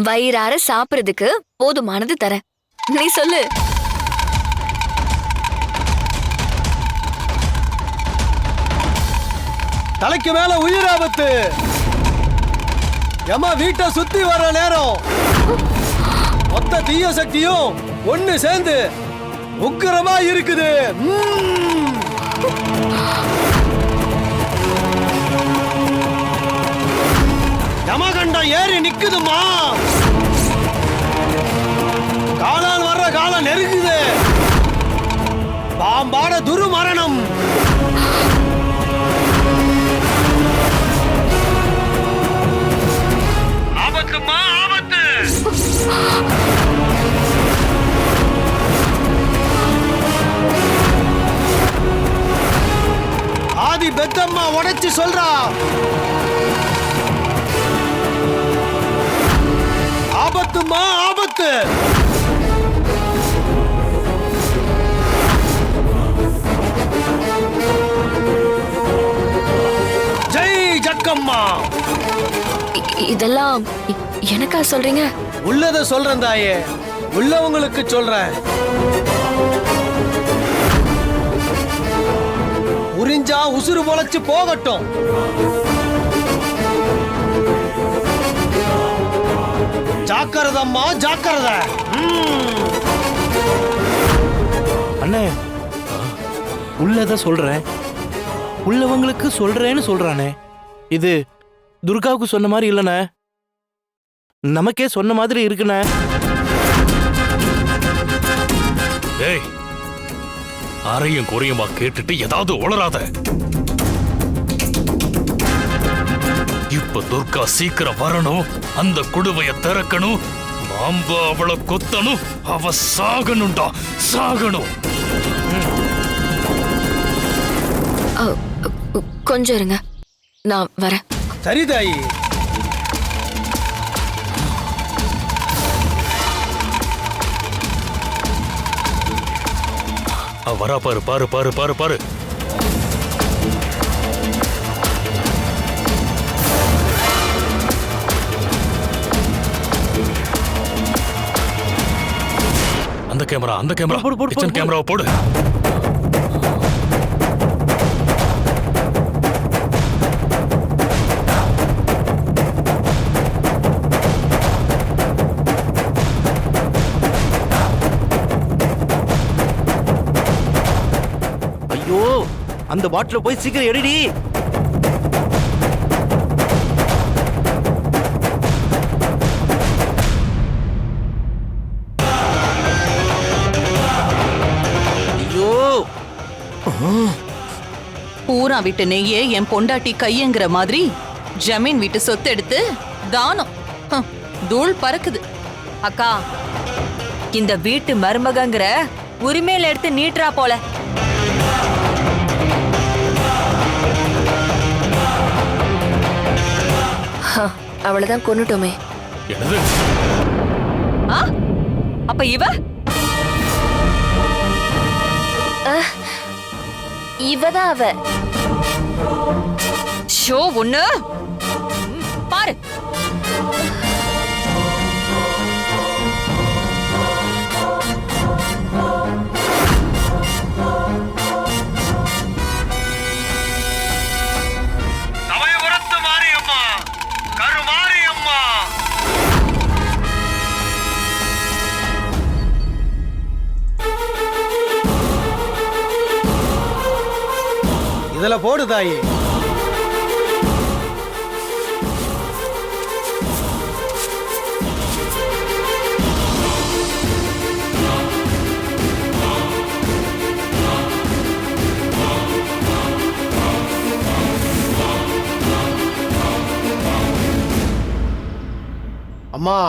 வயிறார சாப்பிடுறதுக்கு போதுமானது தரேன். நீ சொல்லு. தலைக்கு மேல உயிர் ஆபத்து. ஏமா வீட்டை சுத்தி வர நேரம் மொத்த தீய சக்தியும் ஒண்ணு சேர்ந்து உக்கிரமா இருக்குது. யமகண்டம் ஏறி நிக்குதுமா. காலால் வர்ற காலம் நெருங்குது. பாம்பாட துருமரணம். ஆபத்துமா ஆபத்து. ஆதி பெத்தம்மா உடைச்சு சொல்றா. ஆபத்துமா ஆபத்து. ஜெய் ஜக்கம்மா. இதெல்லாம் எனக்கா சொல்றீங்க? உள்ளத சொல்றேன் தாயே, உள்ளவங்களுக்கு சொல்றேன். உறிஞ்சா உசுறு பொழைச்சு போகட்டும். ஜாக்கிரதம்மா ஜாக்கிரத. அண்ணே, உள்ளத சொல்றேன், உள்ளவங்களுக்கு சொல்றேன்னு சொல்றானே. இது துர்காவுக்கு சொன்ன மாதிரி இல்லண்ணே, நமக்கே சொன்ன மாதிரி இருக்குண்ணே. ஏய், அரையும் குறையுமா கேட்டுட்டு ஏதாவது உளராத. இப்ப துர்கா சீக்கிரம் வரணும், அந்த குடுவைய திறக்கணும், மாம்பா அவளை கொத்தணும், அவ சாகணும்டா, சாகணும். கொஞ்சம் இருங்க, நான் வரேன். சரி தாயி. வரா பாரு பாரு பாரு பாரு பாரு. அந்த கேமரா கிச்சன் கேமராவை போடு. ஐயோ, அந்த பாட்டில போய் சீக்கிரம் எடுடி. பூரா வீட்டு நெய்யே என் பொண்டாட்டி கையங்கிற மாதிரி ஜமீன் வீட்டு சொத்து எடுத்து தானம். தூள் பறக்குது. அக்கா, இந்த வீட்டு மருமகங்கிற உரிமையில எடுத்து நீட்டுறா போல. அவளதான் கொன்னுட்டோமே. என்னது? அப்ப இவ இவதான் அவ. ஷோ ஒண்ணு பாரு. சமயபுரத்து மாரியம்மா, கருமாரியம்மா. இதுல போடு தாயி. அம்மா,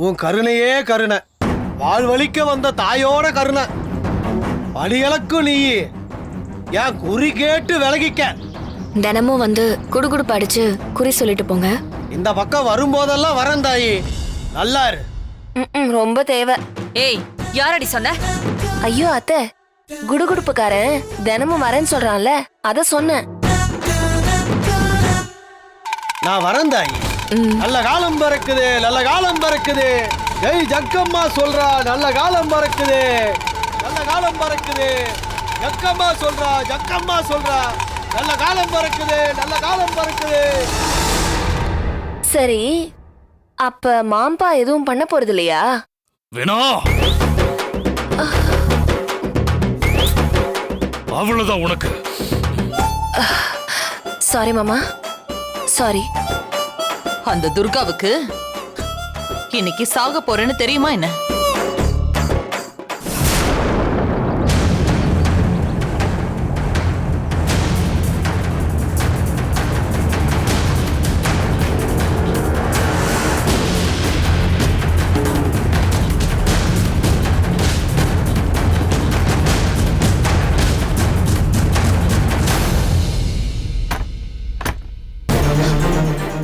உன் கருணையே கருணை. வாழ்வழிக்க வந்த தாயோட கருணை. படிகளுக்கும் நீ ஏன் குறி கேட்டு விலகிக்க. தினமும் வந்து குடுகுடுப்பு அடிச்சு குறி சொல்லிட்டு போங்க. இந்த பக்கம் வரும்போதெல்லாம் வரேன் தாயி. நல்லா இரு. ரொம்ப தேவை. ஏய், யாரடி சொன்ன? ஐயோ அத்தை, குடுகுடுப்புக்காரன் தினமும் வரேன்னு சொல்றான்ல, அத சொன்னேன். நான் வரேன் தாயி. நல்ல காலம் பிறக்குது, நல்ல காலம் பிறக்குது. ஜெய் ஜக்கம்மா சொல்றா, நல்ல காலம் பிறக்குது, நல்ல காலம் பிறக்குது. ஜக்கம்மா சொல்றா, ஜக்கம்மா சொல்றா, நல்ல காலம் பிறக்குது, நல்ல காலம் பிறக்குது. சரி, அப்ப மாம்பா எதுவும் பண்ண போறது இல்லையா? வேணா அவ்வளவுதான் உனக்கு. சாரி மாமா, சாரி. அந்த துர்காவுக்கு இன்னைக்கு சாக போறேன்னு தெரியுமா என்ன?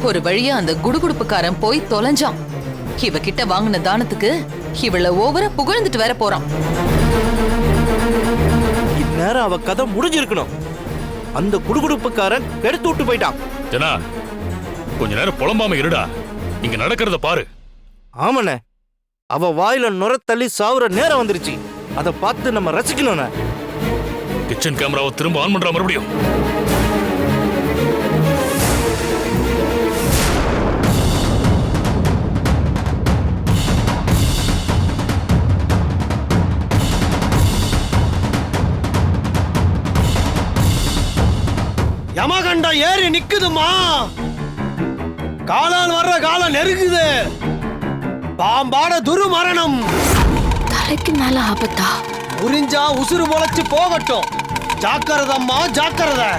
ஒரு வழியா அந்த குடுகுடுப்புக்காரன் போய் தொலைஞ்சான். இவகிட்ட வாங்கின தானத்துக்கு இவள ஓவரா புகழ்ந்துட்டு வேற போறான். இந்நேரம் அவ கதை முடிஞ்சிருக்கணும். அந்த குடுகுடுப்புக்காரன் கெடுத்து விட்டு போயிட்டான். ஜனா, கொஞ்ச நேரம் புலம்பாம இருடா. இங்க நடக்கிறத பாரு. ஆமாண்ணே, அவ வாயில நுர தள்ளி சாவுற நேரம் வந்துருச்சு. அதை பார்த்து நம்ம ரசிக்கணும்ண்ணே. கிச்சன் கேமராவை திரும்ப ஆன் பண்றா மறுபடியும். யமகண்டா ஏறி நிக்குதுமா. காலால் வர்ற காலம் நெருங்குது. பாம்பாட துருமரணம். தலைக்கு மேல ஆபத்தா? உறிஞ்சா உசுறு பொழைச்சு போகட்டும். ஜாக்கிரதம்மா, ஜாக்கிரதை.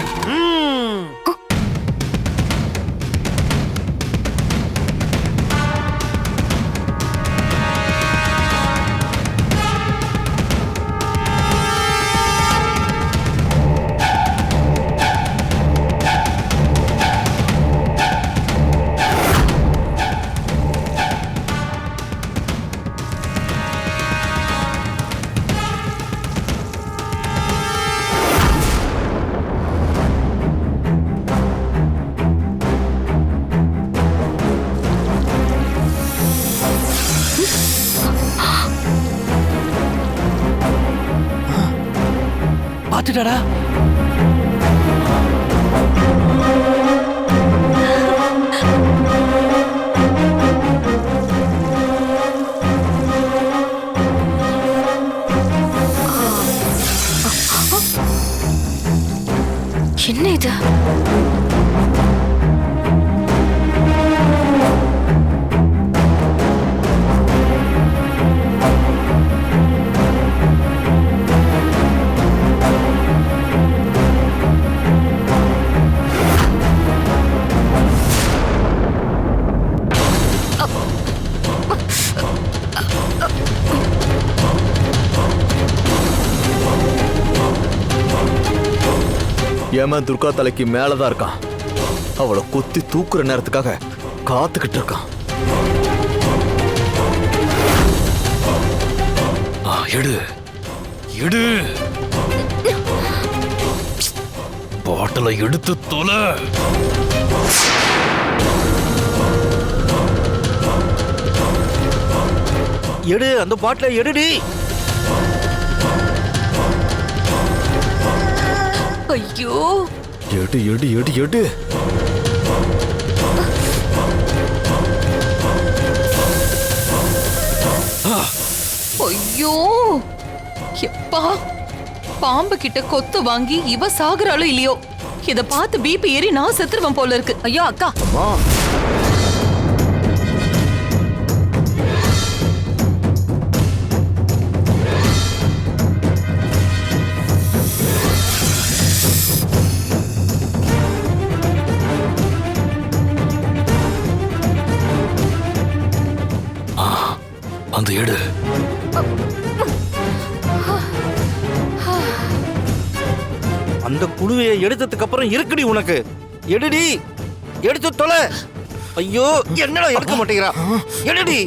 பாத்துட்டாடா. என்ன இது? ஏமா துர்கா தலைக்கு மேலதான் இருக்கான். அவளை குத்தி தூக்குற நேரத்துக்காக காத்துக்கிட்டு இருக்கான். எடு எடு, பாட்டில எடுத்து தொலை. எடு, அந்த பாட்டில எடுடி. ஐயோ, எடு எடு எடு எடு. ஐயோ, எப்பா, பாம்பு கிட்ட கொத்து வாங்கி இவ சாகுறாளோ இல்லையோ, இத பார்த்து பிபி ஏறி நான் செத்துருவேன் போல இருக்கு. ஐயோ அக்கா, அம்மா, அந்த எடு. அந்த குழுவையை எடுத்ததுக்கு அப்புறம் இருக்குடி உனக்கு. எடுடி, எடுத்து தொலை. ஐயோ, என்னடா எடுக்க மாட்டேங்கிறா? எடுடி.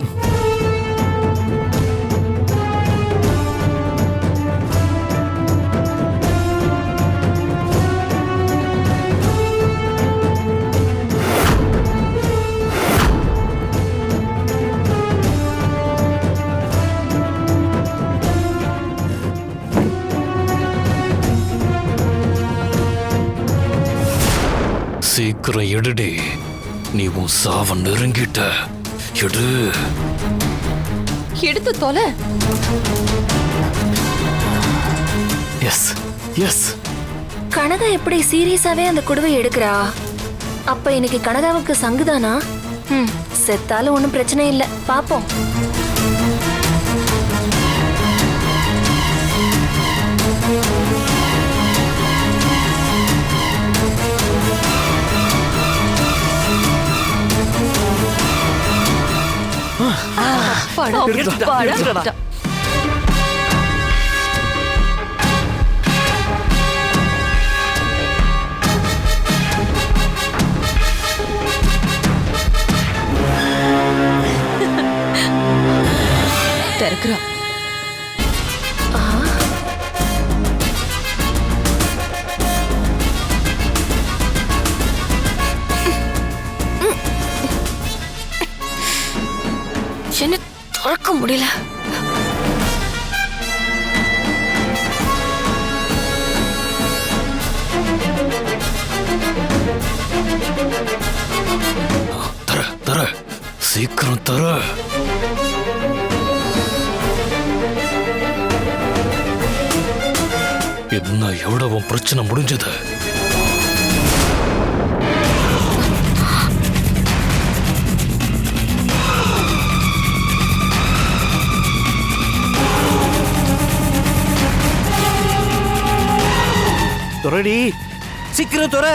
சீக்கிரம் எடுடி. நீ உன் சாவ நெருங்கிட்ட. எடு. எடுத்து தொலை. S S. கனகா எப்படி சீரியஸாவே அந்த குடுவை எடுக்கிறா? அப்ப இன்னைக்கு கனகாவுக்கு சங்குதானா? செத்தாலும் ஒன்றும் பிரச்சனை இல்லை, பாப்போம். எடுத்துடா. திறக்கிறா. என்ன திறக்க முடியல. தர தர சீக்கிரம் தர. என்ன எவ்வளவு பிரச்சனை முடிஞ்சது? துறடி, சீக்கிரம் துற.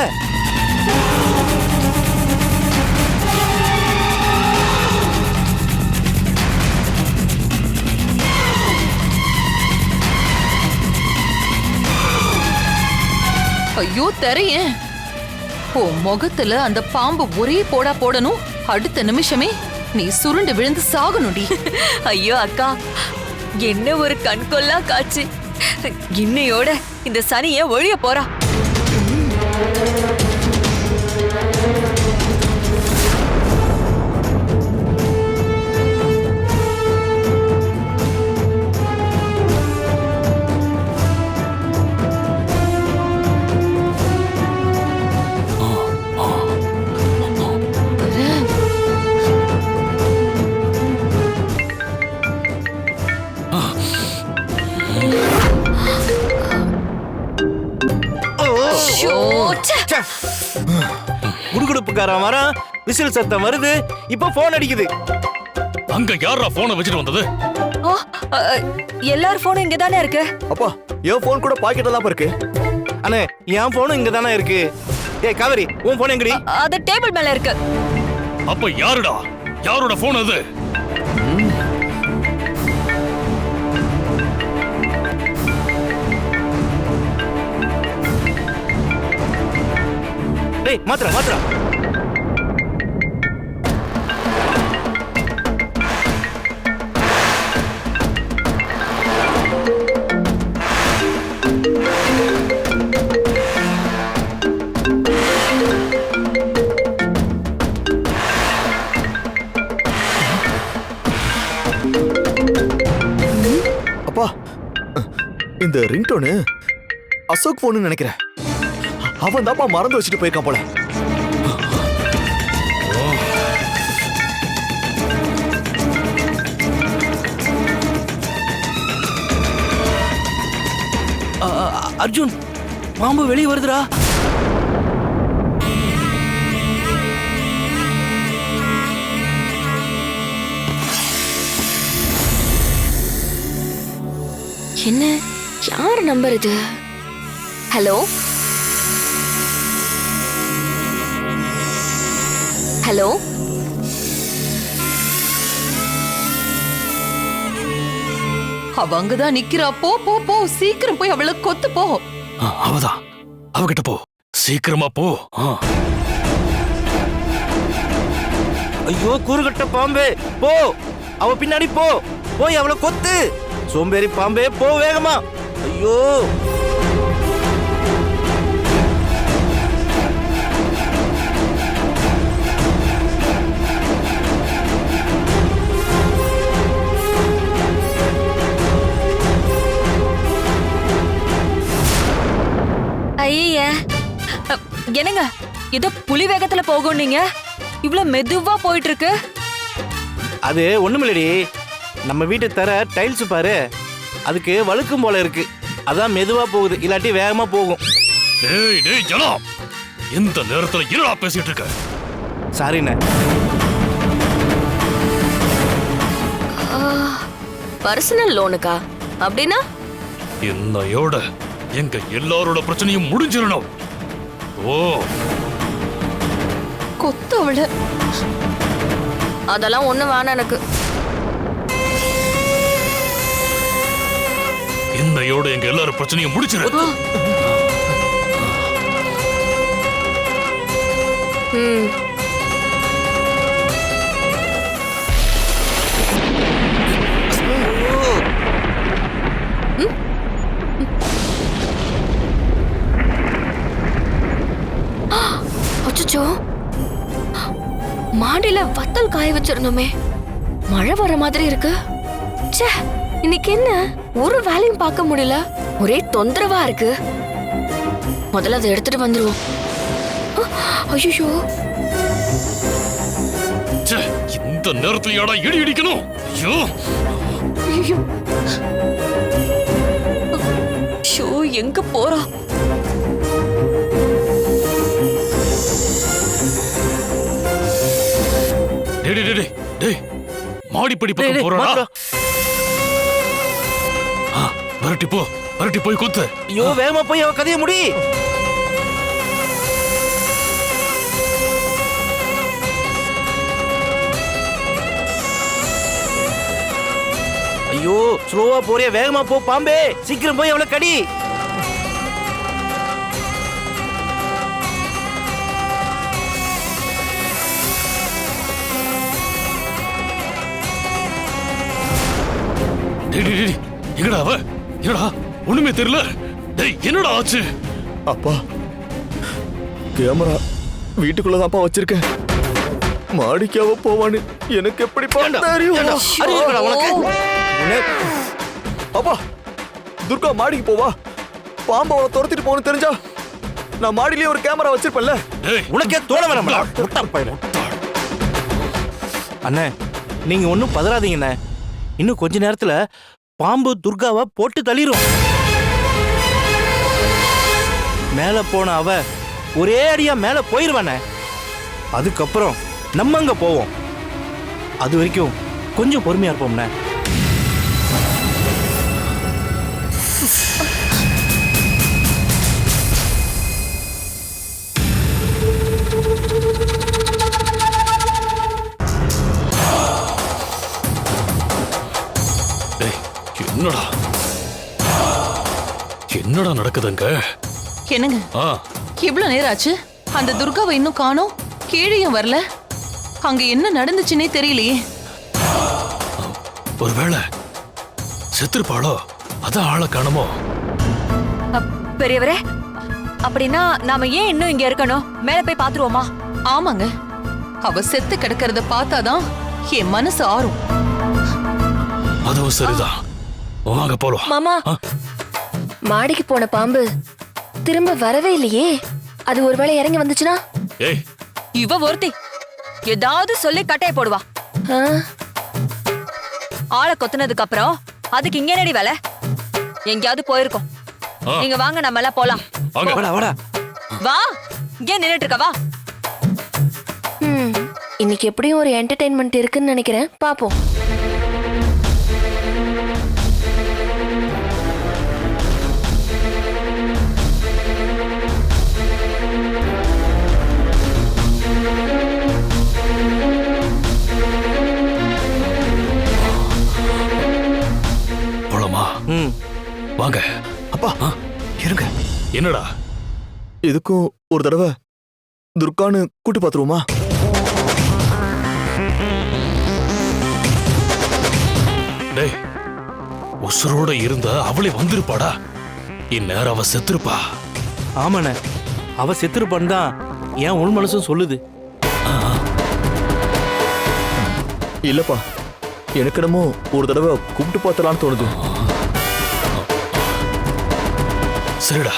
ஐயோ தெரையேன். உன் முகத்துல அந்த பாம்பு ஒரே போடா போடணும். அடுத்த நிமிஷமே நீ சுருண்டு விழுந்து சாகணும்டி. ஐயோ அக்கா, என்ன ஒரு கண்கொள்ளா காட்சி. இன்னையோட இந்த சனிய ஒழிய போறா. குடுகுடுப்புக்காரன் வரான், விசில் சத்தம் வருது, இப்ப போன் அடிக்குது. அங்க யாரா போனை வச்சுட்டு வந்தது? எல்லார் போனும் இங்க தானே இருக்கு. அப்பா, என் போன் கூட பாக்கெட்ல தான் இருக்கு. அண்ணே, என் போனும் இங்க தானே இருக்கு. ஏய் காவேரி, உன் போன் எங்கடி? அது டேபிள் மேல இருக்கு. அப்ப யாருடா? யாரோட போன் அது? டேய் மாத்ரா மாத்ரா. அப்பா, இந்த ரிங்டோனு அசோக் போன்னு நினைக்கிறேன். அவன் தான்ப்பா மறந்து வச்சுட்டு போயிருக்கான் போல. அர்ஜுன், பாம்பு வெளியே வருதுடா. என்ன, யார் நம்பர் இது? ஹலோ ஹலோ, அவங்கதான் நிக்கிறா. போ போ போ, சீக்கிரம் போய் அவளை கொத்து போ. அவதான், அவகிட்ட போ, சீக்கிரமா போ. ஐயோ கூறுகட்ட பாம்பே, போ, அவ பின்னாடி போ, போய் அவளை கொத்து. சோம்பேறி பாம்பே, போ வேகமா. ஐயோ ஐய, என்னங்க ஏதோ புலி வேகத்துல போகும் நீங்க இவ்ளோ மெதுவா போயிட்டு இருக்கு. அது ஒண்ணுமில்லடி, நம்ம வீட்டு தர டைல்ஸ் பாரு, அதுக்கு வழுக்கும் போல இருக்கு, அதான் மெதுவா போகுது, இல்லாட்டி வேகமா போகும். டேய் டேய் ஜனா, எந்த நேரத்துல என்னடா பேசிட்டு இருக்க? சாரிண்ணே. பர்சனல் லோனுக்கா? அப்படின்னா என்னையோட எங்க எல்லாரோட பிரச்சனையும் முடிஞ்சிடணும். ஓ, கொத்து அவள. அதெல்லாம் ஒண்ணு வேணாம் எனக்கு. என்னையோட எங்க எல்லாரும் பிரச்சனையும் முடிச்சிரு. ம். அச்சச்சோ, மாடியில வத்தல் காய வச்சிருந்தோமே, மழை வர மாதிரி இருக்கு. ச்சே, இன்னைக்கு என்ன ஒரு வேலையும் பார்க்க முடியல, ஒரே தொந்தரவா இருக்கு. முதல்ல அதை எடுத்துட்டு வந்துருவோம். ஐயோ, ச்சே, இந்த நேரத்துல யாரா இடி இடிக்கணும்? ஐயோ ஐயோ, ஷோ எங்க போறா? டேய் டேய் டேய் டேய், மாடிப்படி டேய், பக்கம் போறடா. மாப்பிள. வரட்டி போ, வரட்டி போய் குத்து. ஐயோ, வேகமா போய் அவ கதையை முடி. ஐயோ, ஸ்லோவா போறியா, வேகமா போ பாம்பே, சீக்கிரம் போய் அவளை கடி. டேய் டேய் டேய், எங்கடா அவ? என்னடா ஒண்ணுமே தெரியல. டேய் என்னடா ஆச்சு? அப்பா, கேமரா வீட்டுக்குள்ளதான்ப்பா வச்சிருக்கேன். மாடிக்காவ போவான்னு எனக்கு எப்படி தெரியும்? அறிவு இருக்கா உனக்கு? அப்பா, துர்கா மாடிக்கு போவா, பாம்பு அவளை துரத்திட்டு போகணும்னு தெரிஞ்சா நான் மாடியிலேயே ஒரு கேமரா வச்சிருப்பேன்ல. டேய் உனக்கே தோண வேணாம்டா, முட்டாள் பையன். அண்ணே, நீங்க ஒன்னும் பதறாதீங்கண்ணே, இன்னும் கொஞ்ச நேரத்துல பாம்பு துர்காவை போட்டு தள்ளிரும். மேல போன அவ ஒரே அடியா மேல போயிருவானே, அதுக்கப்புறம் நம்ம அங்க போவோம். அது வரைக்கும் கொஞ்சம் பொறுமையா இருப்போம்ண்ணே. என்னடா என்னடா நடக்குதுங்க? என்னங்க இவ்வளவு நேரம் ஆச்சு, அந்த துர்காவை இன்னும் காணோம், கீழேயும் வரல. அங்க என்ன நடந்துச்சுன்னே தெரியலையே. ஒருவேளை செத்துருப்பாளோ, அதான் ஆளை காணுமோ? பெரியவரே, அப்படின்னா நாம ஏன் இன்னும் இங்க இருக்கணும்? மேல போய் பாத்துருவோமா? ஆமாங்க, அவ செத்து கிடக்கிறத பார்த்தாதான் என் மனசு ஆறும். அதுவும் சரிதான், வாங்க போலாம். மாமா, மாடிக்கு போன பாம்பு திரும்ப வரவே இல்லையே. அது ஒருவேளை இறங்கி வந்துச்சுன்னா? ஏய், இவ ஒருத்தி ஏதாவது சொல்லி கட்டைய போடுவா. ஆ, ஆளை கொத்துனதுக்கு அப்புறம் அதுக்கு இங்க என்னடி வேலை? எங்கேயாவது போயிருக்கோம். நீங்க வாங்க, நம்ம எல்லாம் போலாம். வாங்க. வாடா வாடா. வா, இங்கே நின்னுட்டு இருக்க, வா. இன்னைக்கு எப்படியும் ஒரு என்டர்டெயின்மெண்ட் இருக்குன்னு நினைக்கிறேன், பாப்போம். போலாமா? வாங்க. அப்பா, இருங்க. என்னடா? இதுக்கும் ஒரு தடவை துர்கான்னு கூட்டி பாத்துருவோமா? டேய், உசுரோட இருந்தா அவளே வந்திருப்பாடா. இந்நேரம் அவ செத்துருப்பா. ஆமாண்ணே, அவ செத்துருப்பான்னு தான் ஏன் உள் மனசும் சொல்லுது. இல்லப்பா, எனக்கு என்னமோ ஒரு தடவை கூப்பிட்டு பார்த்தலான்னு தோணுது. சரிடா,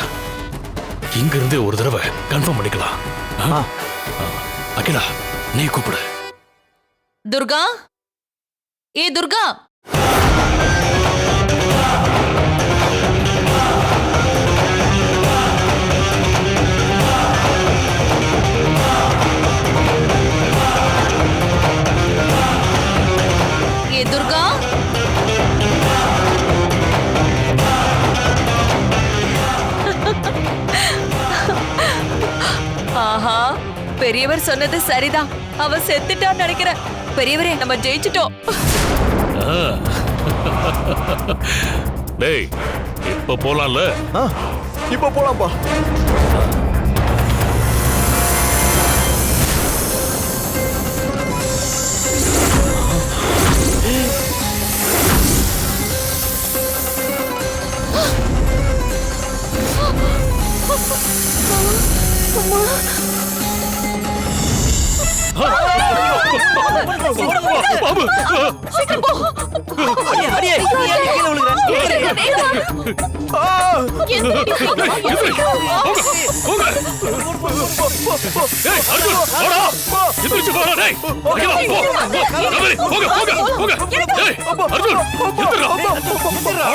இங்க இருந்தே ஒரு தடவை கன்ஃபார்ம் பண்ணிக்கலாம். ஆ. அகிலா நீ கூப்பிடு. துர்கா, ஏ துர்கா. ஏ துர்கா. ஆஹா, பெரியவர் சொன்னது சரிதான். அவ செத்துட்டான்னு நினைக்கிறேன். பெரியவரே, நம்ம ஜெயிச்சிட்டோம். டேய் இப்ப போலாம்ல? ஆ, இப்ப போலாம்ப்பா. பாபு, அடியே, அடியே, நீ ஏன் கீழே விழுகுற? போங்க. டேய், அர்ஜுன், வாடா. எந்திரிச்சு வாடா, டேய். அகிலா, போ. நவரி, போங்க, போங்க, போங்க. டேய், அர்ஜுன், எந்திரா.